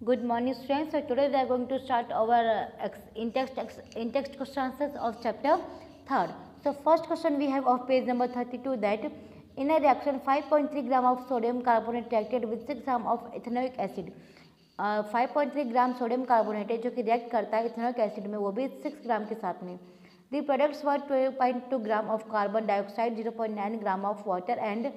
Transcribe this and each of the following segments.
Good morning, students. So today we are going to start our in-text question answers of chapter 3rd. So first question we have of page number 32 that in a reaction 5.3 gram of sodium carbonate reacted with 6 gram of ethanoic acid. 5.3 gram sodium carbonate है जो कि react करता है ethanoic acid में, वो भी 6 ग्राम के साथ में. दी products were 12.2 gram of carbon dioxide, 0.9 gram of water and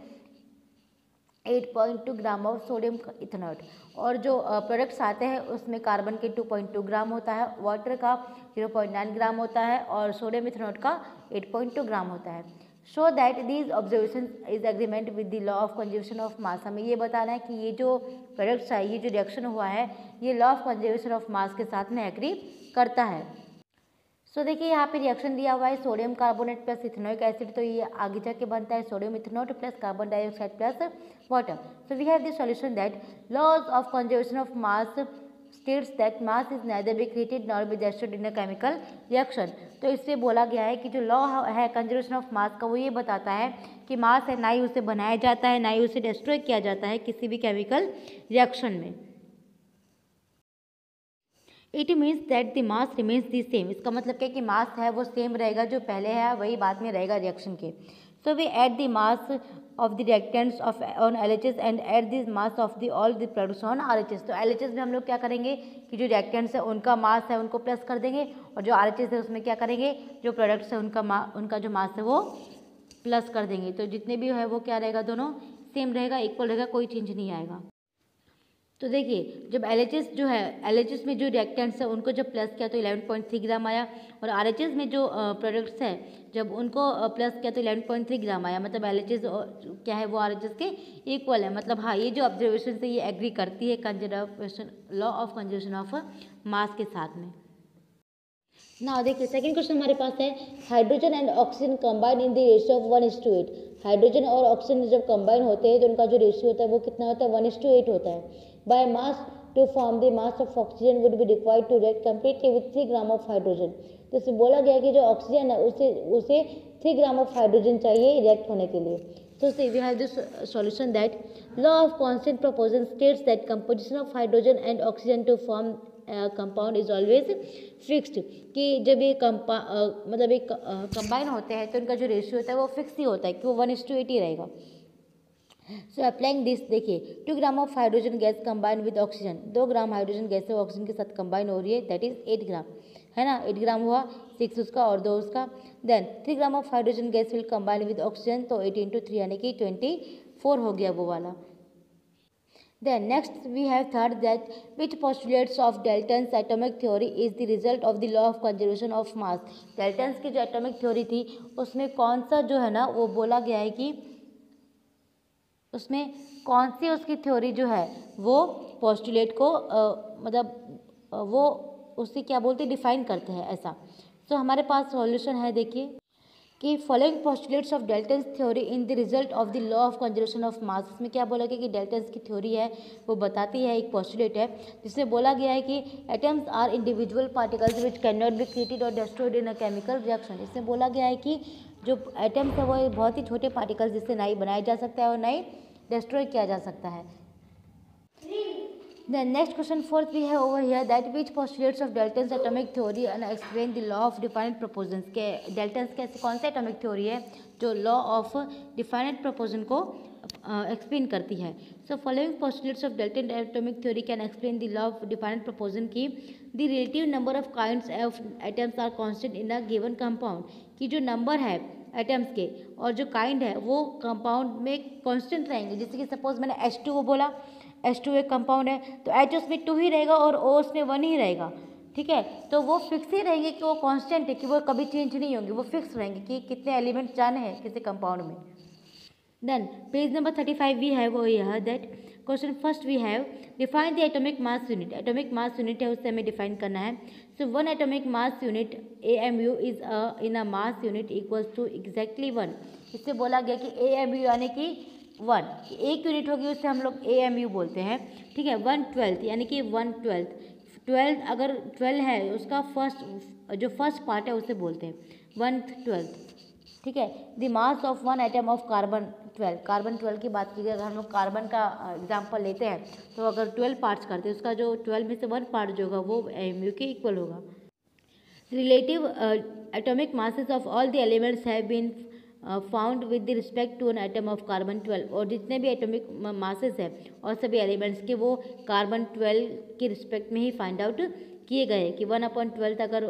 8.2 gram of sodium ethanol. और जो प्रोडक्ट्स आते हैं उसमें कार्बन के 2.2 ग्राम होता है, वाटर का 0.9 ग्राम होता है और सोडियम इथेनॉल का 8.2 ग्राम होता है. Show that these observation is agreement with the law of conservation of मास. हमें ये बताना है कि ये जो प्रोडक्ट्स है, ये जो रिएक्शन हुआ है, ये लॉ ऑफ कंजर्वेशन ऑफ मास के साथ में एग्री करता है. सो देखिए यहाँ पे रिएक्शन दिया हुआ है sodium carbonate plus ethanoic acid, तो ये आगे जाके बनता है sodium ethanol plus carbon dioxide plus water. So we have the solution that laws of conservation of mass states that mass is neither be created nor be destroyed in a chemical reaction. तो इससे बोला गया है कि जो law है conservation of मास का, वो ये बताता है कि मास है ना ही उसे बनाया जाता है ना ही उसे डिस्ट्रॉय किया जाता है किसी भी केमिकल रिएक्शन में. It means that the mass remains the same. इसका मतलब क्या है कि मास है वो सेम रहेगा, जो पहले है वही बाद में रहेगा रिएक्शन के. So we add the mass of the reactants of on LHS and add the mass of the all the products on RHS. तो LHS में हम लोग क्या करेंगे कि जो रिएक्टेंट्स है उनका मास है उनको प्लस कर देंगे, और जो RHS है उसमें क्या करेंगे, जो प्रोडक्ट्स है उनका जो मास है वो प्लस कर देंगे. तो जितने भी है वो क्या रहेगा, दोनों सेम रहेगा, इक्वल रहेगा, कोई चेंज नहीं आएगा. तो देखिए जब LHS जो है, LHS में जो रिएक्टेंट्स है उनको जब प्लस किया तो 11.3 ग्राम आया, और RHS में जो प्रोडक्ट्स है जब उनको प्लस किया तो 11.3 ग्राम आया. मतलब LHS क्या है वो RHS के इक्वल है. मतलब हाँ, ये जो ऑब्जर्वेशन से ये एग्री करती है conservation law of conservation of मास के साथ में. ना देखिए सेकंड क्वेश्चन हमारे पास है hydrogen and oxygen combine in the ratio of 1:8. Hydrogen और ऑक्सीजन जब कंबाइन होते हैं तो उनका जो रेशियो होता है वो कितना होता है, 1:8 होता है. By mass to form the mass of oxygen would be required to react completely with 3 gram of hydrogen. तो इसमें बोला गया कि जो ऑक्सीजन है उसे 3 ग्राम ऑफ हाइड्रोजन चाहिए रिएक्ट होने के लिए. So see we have this solution that law of constant proportion states that composition of hydrogen and oxygen to form compound is always fixed. कि जब ये मतलब एक कंबाइन होते हैं तो उनका जो रेशियो होता है वो फिक्स ही होता है कि वो 1:8 ही रहेगा. सो अप्लाइंग दिस देखिए 2 ग्राम of hydrogen gas combine with oxygen. 2 gram hydrogen gas है ऑक्सीजन के साथ कंबाइन हो रही है, दैट इज 8 ग्राम है ना. 8 ग्राम हुआ, 6 उसका और 2 उसका. Then 3 gram of hydrogen gas will combine with oxygen, तो 8 × 3 यानी कि 24 हो गया वो वाला. Then next we have third that which postulates of Dalton's atomic theory is the result of the law of conservation of mass. Dalton's की जो atomic theory थी उसमें कौन सा जो है ना वो बोला गया है कि उसमें कौन सी उसकी थ्योरी जो है वो पोस्टुलेट को मतलब वो उससे क्या बोलते हैं, डिफाइन करते हैं ऐसा. तो हमारे पास सॉल्यूशन है देखिए कि following postulates of Dalton's theory in the result of the law of conservation of मास. इसमें क्या बोला गया कि डेल्टन्स की थ्योरी है वो बताती है, एक पोस्टुलेट है जिसमें बोला गया है कि atoms are individual particles which can not be created और destroyed in a chemical reaction. इसमें बोला गया है कि जो एटम्स है वो बहुत ही छोटे पार्टिकल्स जिससे ना ही बनाया जा सकता है और ना ही डिस्ट्रॉय किया जा सकता है. The next question fourth we have over here that which postulates of Dalton's atomic theory and explain the law of definite proportions. के Dalton's के कौन सा एटॉमिक थ्योरी है जो लॉ ऑफ डिफाइनेट प्रोपोर्शन को एक्सप्लेन करती है. So following postulates of Dalton atomic theory can explain the law of definite proportion की the relative number of kinds of atoms are constant in a given compound. कि जो number है atoms के और जो काइंड है वो कंपाउंड में कांस्टेंट रहेंगे. जैसे कि सपोज मैंने H2O बोला, H2 एक कंपाउंड है तो H उसमें 2 ही रहेगा और O उसमें 1 ही रहेगा. ठीक है, तो वो फिक्स ही रहेंगे कि वो कांस्टेंट है, कि वो कभी चेंज नहीं होंगे, वो फिक्स रहेंगे कि कितने एलिमेंट जाने हैं किसी कंपाउंड में. Then page number 35 we have वो यह that question first we have define the atomic mass unit. Atomic mass unit है उससे हमें डिफाइन करना है. So 1 atomic mass unit AMU is in a mass unit equals to exactly 1. इससे बोला गया कि AMU यानी कि 1 एक यूनिट होगी उससे हम लोग AMU बोलते हैं. ठीक है, 1/12 यानी कि 1/12. 12 अगर 12 है उसका फर्स्ट पार्ट है उसे बोलते हैं 1/12. ठीक है। The mass of one atom of carbon 12, carbon 12 की बात की जाए, अगर हम लोग कार्बन का एग्जाम्पल लेते हैं तो अगर 12 पार्ट्स करते हैं, उसका जो 12 में से 1 पार्ट जो होगा वो mu के इक्वल होगा। Relative atomic masses of all the elements have been found with the respect to an atom of carbon 12, और जितने भी एटॉमिक मासेस है और सभी एलिमेंट्स के वो कार्बन 12 के रिस्पेक्ट में ही फाइंड आउट किए गए कि 1/12 अगर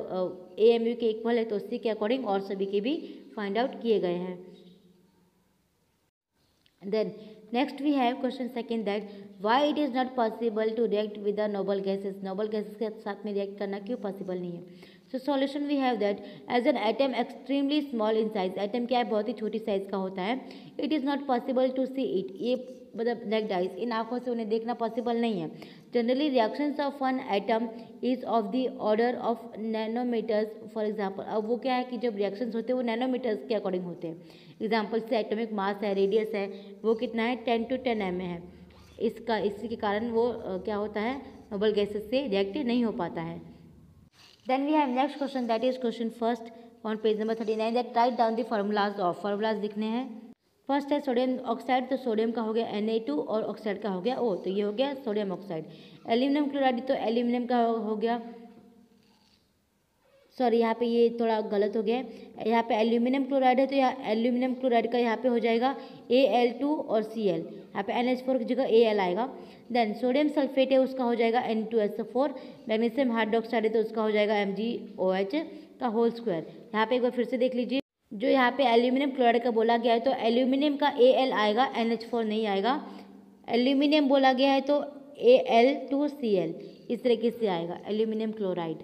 AMU के इक्वल है तो उसी के अकॉर्डिंग और सभी के भी फाइंड आउट किए गए हैं। Then next we have question second, that why it is not possible to react with the noble gases, noble gases के साथ में रिएक्ट करना क्यों पॉसिबल नहीं है। So solution we have that as an atom extremely small in size, atom क्या है, बहुत ही छोटी साइज का होता है। It is not possible to see it, ये मतलब नेक्ड आइज, इन आंखों से उन्हें देखना पॉसिबल नहीं है। Generally reactions of one atom is of the order of nanometers for example, अब वो क्या है कि जब रिएक्शंस होते हैं वो नैनोमीटर्स के अकॉर्डिंग होते हैं। एग्जाम्पल से एटॉमिक मास है, रेडियस है, वो कितना है 10 to 10 में है, इसी के कारण वो क्या होता है, नोबल गैसेस से रिएक्ट नहीं हो पाता है। Then we have next question, that is question first on page number 39, that write down the formulas of, formulas लिखने हैं। फर्स्ट है सोडियम ऑक्साइड, तो सोडियम का हो गया Na2 और ऑक्साइड का हो गया O, तो ये हो गया सोडियम ऑक्साइड। एल्यूमिनियम क्लोराइड, तो एल्यूमिनियम का हो गया, सॉरी यहाँ पे ये थोड़ा गलत हो गया है, यहाँ पे एल्यूमिनियम क्लोराइड है तो यहाँ एल्यूमिनियम क्लोराइड का यहाँ पे हो जाएगा Al2 और Cl, यहाँ पे NH4 की जगह Al आएगा। देन सोडियम सल्फेट है, उसका हो जाएगा N2SO4। मैग्नीशियम हाइड्रोक्साइड है तो उसका हो जाएगा MgOH का होल स्क्वायर। यहाँ पे एक बार फिर से देख लीजिए, जो यहाँ पे एल्यूमिनियम क्लोराइड का बोला गया है तो एल्यूमिनियम का Al आएगा, NH4 नहीं आएगा। एल्यूमिनियम बोला गया है तो Al2Cl, इस तरीके से आएगा aluminium chloride.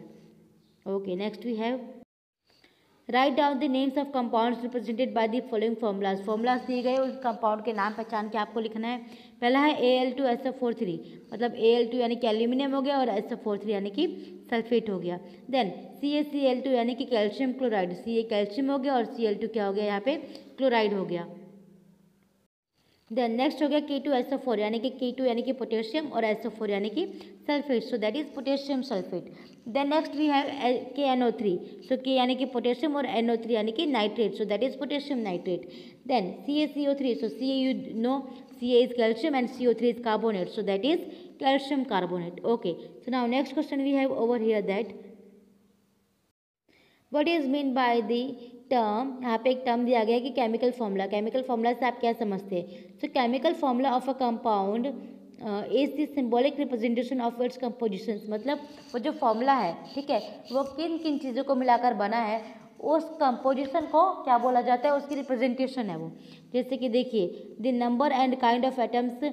Okay, next we have write down the names of compounds represented by the following formulas, formulas दिए गए, उस कंपाउंड के नाम पहचान के आपको लिखना है। पहला है Al2SO43, मतलब Al2 यानी कि एल्यूमिनियम हो गया और SO43 यानी कि सल्फेट हो गया। देन CaCl2 यानी कि कैल्शियम क्लोराइड, Ca कैल्शियम हो गया और Cl2 क्या हो गया, यहाँ पे क्लोराइड हो गया। देन नेक्स्ट हो गया K2SO4 यानी कि K2 यानी कि पोटेशियम और SO4 यानी कि sulphate, so that is potassium sulphate. Then next we have KNO3, so K यानी कि पोटेशियम और NO3 यानी कि nitrate, so that is potassium nitrate. Then CaCO3, so Ca you know Ca is calcium and CO3 is carbonate, so that is calcium carbonate. Okay, so now next question we have over here that what is mean by the term, यहाँ पे एक term दिया गया है कि chemical formula, chemical formula से आप क्या समझते हैं। सो chemical formula of a compound is the symbolic representation of its composition, मतलब वो जो फॉर्मूला है, ठीक है, वो किन किन चीज़ों को मिलाकर बना है, उस कंपोजिशन को क्या बोला जाता है, उसकी रिप्रेजेंटेशन है वो। जैसे कि देखिए the number and kind of atoms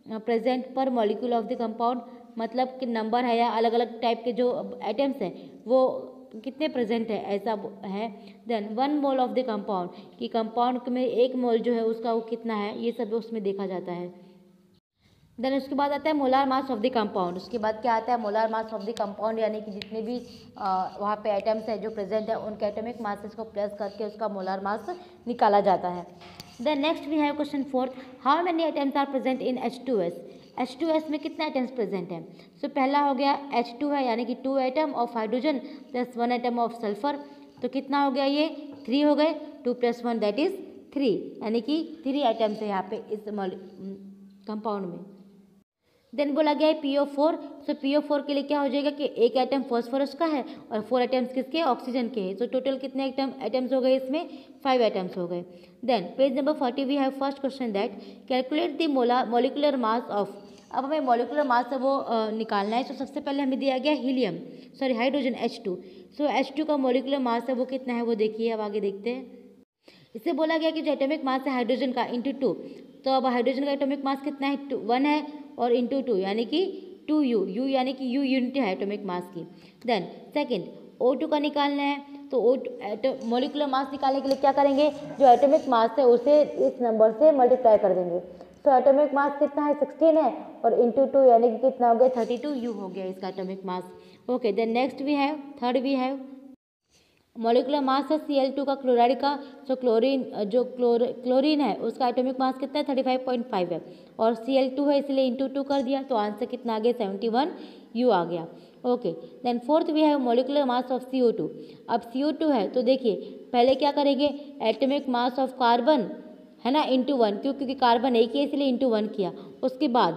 present पर मॉलिक्यूल ऑफ द कंपाउंड, मतलब कि नंबर है या अलग अलग टाइप के जो एटम्स हैं वो कितने प्रेजेंट है, ऐसा है। Then 1 mole of the compound, कि कंपाउंड में 1 मोल जो है उसका वो कितना है, ये सब उसमें देखा जाता है। देन उसके बाद आता है molar mass of the compound, उसके बाद क्या आता है, molar mass of the compound, यानी कि जितने भी वहाँ पे एटम्स है जो प्रेजेंट है उनके एटॉमिक मासेस को प्लस करके उसका मोलार मास निकाला जाता है। Then next we have question 4, how many atoms are present in H2S, H2S में कितना एटम्स प्रेजेंट हैं। सो पहला हो गया H2 है, यानी कि 2 atom of hydrogen plus 1 atom of sulphur, तो कितना हो गया, ये 3 हो गए, 2 + 1 दैट इज 3, यानी कि 3 एटम्स है यहाँ पे इस कंपाउंड में। देन बोला गया है PO4, सो PO4 के लिए क्या हो जाएगा कि 1 एटम फॉस्फोरस का है और 4 एटम्स किसके, ऑक्सीजन के हैं। सो टोटल कितने एटम्स हो गए इसमें, 5 एटम्स हो गए। Then page number 40 we have first question that calculate the molecular mass of, अब हमें मॉलिक्यूलर मास है वो निकालना है। तो सबसे पहले हमें दिया गया हीलियम, सॉरी हाइड्रोजन H2, सो H2 का मॉलिक्यूलर मास है वो कितना है वो देखिए, अब आगे देखते हैं। इससे बोला गया कि जो एटॉमिक मास है हाइड्रोजन का × 2, तो अब हाइड्रोजन का एटॉमिक मास कितना है, 1 है, और × 2 यानी कि 2U, U यानी कि U यूनिट है एटॉमिक मास की। देन सेकंड O2 का निकालना है, तो मॉलिक्यूलर मास निकालने के लिए क्या करेंगे, जो एटॉमिक मास है उसे इस नंबर से मल्टीप्लाई कर देंगे। तो एटॉमिक मास कितना है, 16 है, और × 2 यानी कि कितना हो गया, 32U हो गया इसका atomic mass. Okay, then next we have third we have molecular mass है Cl2 का, क्लोराइड का, सो क्लोरीन है उसका एटॉमिक मास कितना है, 35.5 है, और Cl2 है इसलिए × 2 कर दिया, तो आंसर कितना आ गया, 71U आ गया। Okay, then fourth we have molecular mass of CO2, अब CO2 है तो देखिए पहले क्या करेंगे, एटॉमिक मास ऑफ कार्बन है ना इंटू 1, क्योंकि कार्बन एक ही है इसलिए इंटू 1 किया। उसके बाद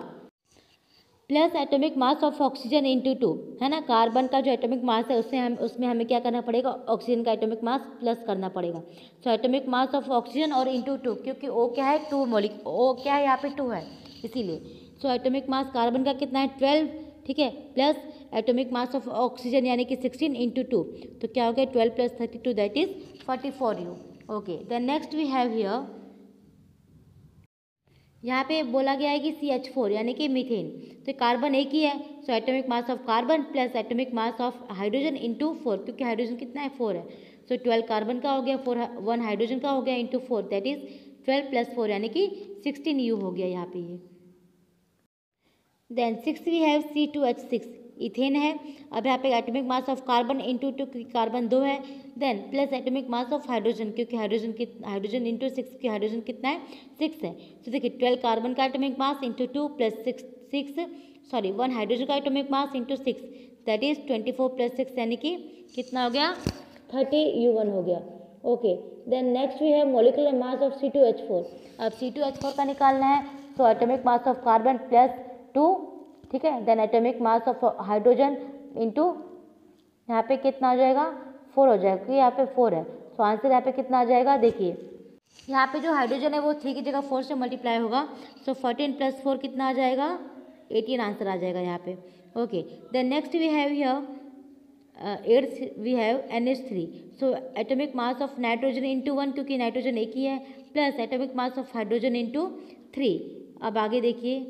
plus atomic mass of oxygen into 2, है ना, कार्बन का जो एटॉमिक मास है उसमें हमें क्या करना पड़ेगा, ऑक्सीजन का एटॉमिक मास प्लस करना पड़ेगा। सो एटॉमिक मास ऑफ ऑक्सीजन और इंटू 2, क्योंकि ओ क्या है 2 ओ क्या है यहाँ पे 2 है इसीलिए। सो एटॉमिक मास कार्बन का कितना है 12, ठीक है, plus atomic mass of oxygen यानी कि 16 इंटू 2, तो क्या हो गया 12 + 32 that is 44 U। Okay, then next we have here, यहाँ पे बोला गया है कि CH4 यानी कि मीथेन, तो कार्बन एक ही है। सो atomic mass of carbon plus atomic mass of hydrogen into 4, क्योंकि हाइड्रोजन कितना है 4 है। सो 12 कार्बन का हो गया, 1 हाइड्रोजन का हो गया इंटू 4 दैट इज 12 + 4 यानी कि 16 U हो गया यहाँ पे ये। Then 6 we have C2H6, ethane है। अब यहाँ पे atomic mass of carbon into 2, क्योंकि कार्बन 2 है, then plus atomic mass of hydrogen, क्योंकि हाइड्रोजन इंटू 6, की हाइड्रोजन कितना है 6 है। तो देखिए 12 कार्बन का atomic mass into 2 plus 1 hydrogen का atomic mass into 6 that is 24 + 6 यानी कि कितना हो गया 30U1 हो गया। Okay, then next we have molecular mass of C2H4। अब C2H4 का निकालना है, तो atomic mass of carbon plus 2, ठीक है, then atomic mass of hydrogen into यहाँ पे कितना हो जाएगा 4 हो जाएगा, क्योंकि यहाँ पे 4 है। तो आंसर यहाँ पे कितना आ जाएगा, देखिए यहाँ पे जो हाइड्रोजन है वो 3 की जगह 4 से मल्टीप्लाई होगा। सो 14 + 4 कितना आ जाएगा 18 आंसर आ जाएगा यहाँ पे। Okay, then next we have here 8th we have NH3। So atomic mass of nitrogen into 1, क्योंकि नाइट्रोजन एक ही है, plus atomic mass of hydrogen into 3। अब आगे देखिए,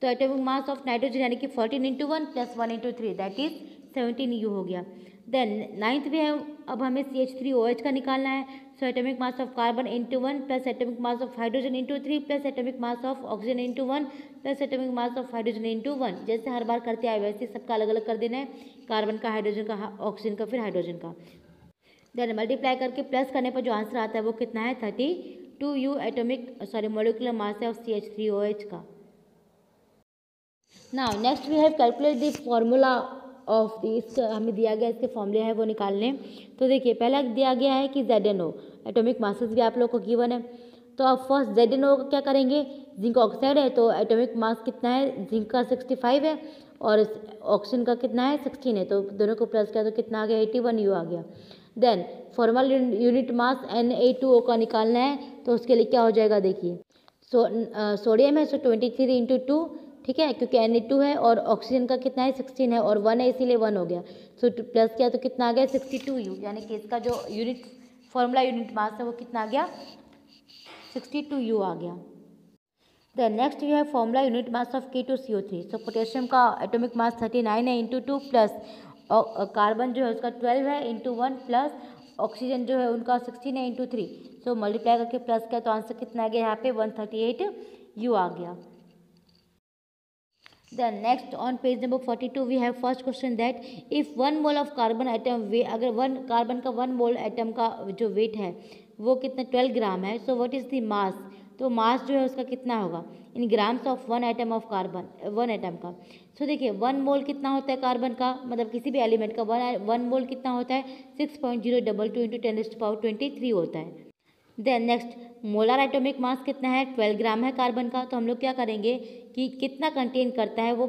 तो एटॉमिक मास ऑफ नाइट्रोजन यानी कि 14 into 1 plus 1 into 3 that is 17U हो गया। देन 9th भी है, अब हमें CH3OH का निकालना है। सो atomic mass of carbon into 1 plus atomic mass of hydrogen into 3 plus atomic mass of oxygen into 1 plus atomic mass of hydrogen into 1। जैसे हर बार करते आए वैसे सबका अलग अलग कर देना है, कार्बन का, हाइड्रोजन का, ऑक्सीजन का, फिर हाइड्रोजन का। देन मल्टीप्लाई करके प्लस करने पर जो आंसर आता है वो कितना है 32U मोलिकुलर मास है ऑफ CH3OH का। Now next we have calculate the formula of this, हमें दिया गया इसके फॉर्मूले है वो निकालने। तो देखिए पहला दिया गया है कि ZnO, एटॉमिक मासेस भी आप लोग को गिवन है। तो अब फर्स्ट ZnO का क्या करेंगे, जिंक ऑक्साइड है तो एटॉमिक मास कितना है, जिंक का 65 है और ऑक्सीजन का कितना है 16 है, तो दोनों को प्लस किया तो कितना आ गया 81U आ गया। Then formal unit mass Na2O का निकालना है, तो उसके लिए क्या हो जाएगा देखिए, सोडियम है, सो 23 इंटू 2, ठीक है, क्योंकि Na2 है और ऑक्सीजन का कितना है 16 है और 1 है इसीलिए 1 हो गया। सो प्लस किया तो कितना आ गया 62U, यानी कि इसका जो फॉर्मूला यूनिट मास है वो कितना आ गया 62U आ गया। देन नेक्स्ट वी है formula unit mass of K2CO3। So potassium का एटॉमिक मास 39 है इंटू 2 प्लस कार्बन जो है उसका 12 है इंटू 1 प्लस ऑक्सीजन जो है उनका 16 है इंटू 3। सो मल्टीप्लाई करके प्लस किया तो आंसर कितना आ गया यहाँ पे 138U आ गया। Then next on page number 42 we have first question that if 1 mole of carbon atom weight, अगर 1 कार्बन का 1 मोल एटम का जो वेट है वो कितना 12 ग्राम है, so what is the mass, तो मास जो है उसका कितना होगा in grams of 1 atom of carbon, 1 atom का। सो देखिए 1 मोल कितना होता है कार्बन का, मतलब किसी भी एलिमेंट का 1 मोल कितना होता है 6.022 इंटू 10⁻23 होता है। Then next molar atomic mass कितना है 12 ग्राम है कार्बन का, तो हम लोग क्या करेंगे कि कितना कंटेन करता है वो,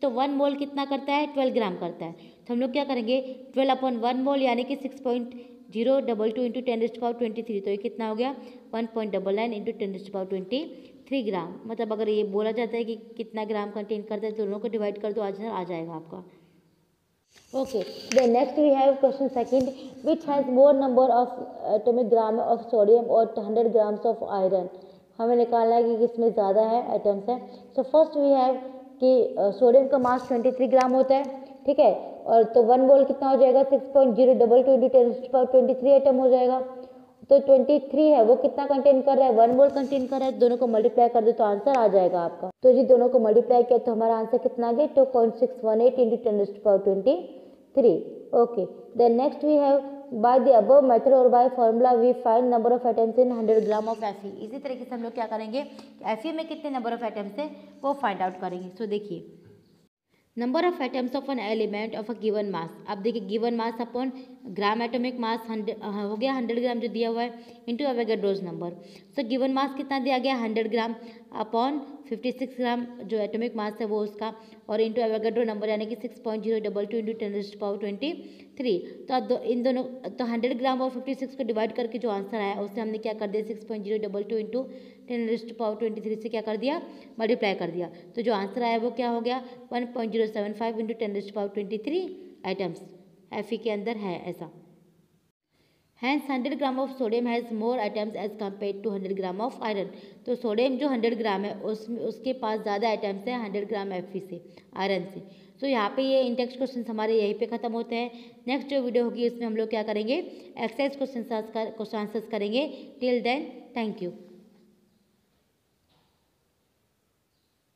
तो 1 मोल कितना करता है 12 ग्राम करता है, तो हम लोग क्या करेंगे 12/1 मोल यानी कि 6.022 इंटू 10⁻23, तो ये कितना हो गया 1.99 इंटू 10⁻23 ग्राम। मतलब अगर ये बोला जाता है कि कितना ग्राम कंटेन करता है तो दोनों को डिवाइड कर दो, आंसर आ जाएगा आपका। Okay, then next we have question second, which has more number of atomic gram of sodium or 100 grams of iron। हमें निकालना है कि किसमें ज़्यादा है एटम्स है। सो फर्स्ट वी हैव कि सोडियम का मास 23 ग्राम होता है, ठीक है, और तो 1 मोल कितना हो जाएगा 6.022 इंटू 10⁻23 एटम हो जाएगा। तो 23 है वो कितना कंटेन कर रहा है 1 मोल कंटेन कर रहा है, दोनों को मल्टीप्लाई कर दो तो आंसर आ जाएगा आपका। तो जी दोनों को मल्टीप्लाई किया तो हमारा आंसर कितना आ गया 2.618 into 10⁻23। Okay, then next we have by the above method और by formula we find number of atoms in 100 gram of Fe। इसी तरीके से हम लोग क्या करेंगे Fe में कितने नंबर ऑफ एटम्स है वो फाइंड आउट करेंगे। सो देखिए number of atoms of an element of a given mass. अब देखिए given mass upon gram atomic mass हो गया 100 ग्राम जो दिया हुआ है into Avogadro's number. So given mass कितना दिया गया 100 ग्राम अपॉन 56 ग्राम जो एटॉमिक मास है वो उसका, और इंटू एवोगैड्रो नंबर यानी कि 6.022 इंटू 10⁻23। तो अब इन दोनों तो 100 ग्राम और 56 को डिवाइड करके जो आंसर आया उससे हमने क्या कर दिया 6.022 इंटू 10⁻23 से क्या कर दिया मल्टीप्लाई कर दिया। तो जो आंसर आया वो क्या हो गया 1.075 इंटू 10⁻23 आइटम्स Fe के अंदर है ऐसा। Hence 100 gram of sodium has more items as compared to 100 gram of iron. तो सोडियम जो 100 ग्राम है उसमें उसके पास ज़्यादा आइटम्स है 100 ग्राम Fe से आयरन से। तो यहाँ पे ये इन टेक्स्ट क्वेश्चन हमारे यहीं पे ख़त्म होते हैं। नेक्स्ट जो वीडियो होगी उसमें हम लोग क्या करेंगे एक्सरसाइज क्वेश्चन आंसर्स करेंगे। Till then thank you.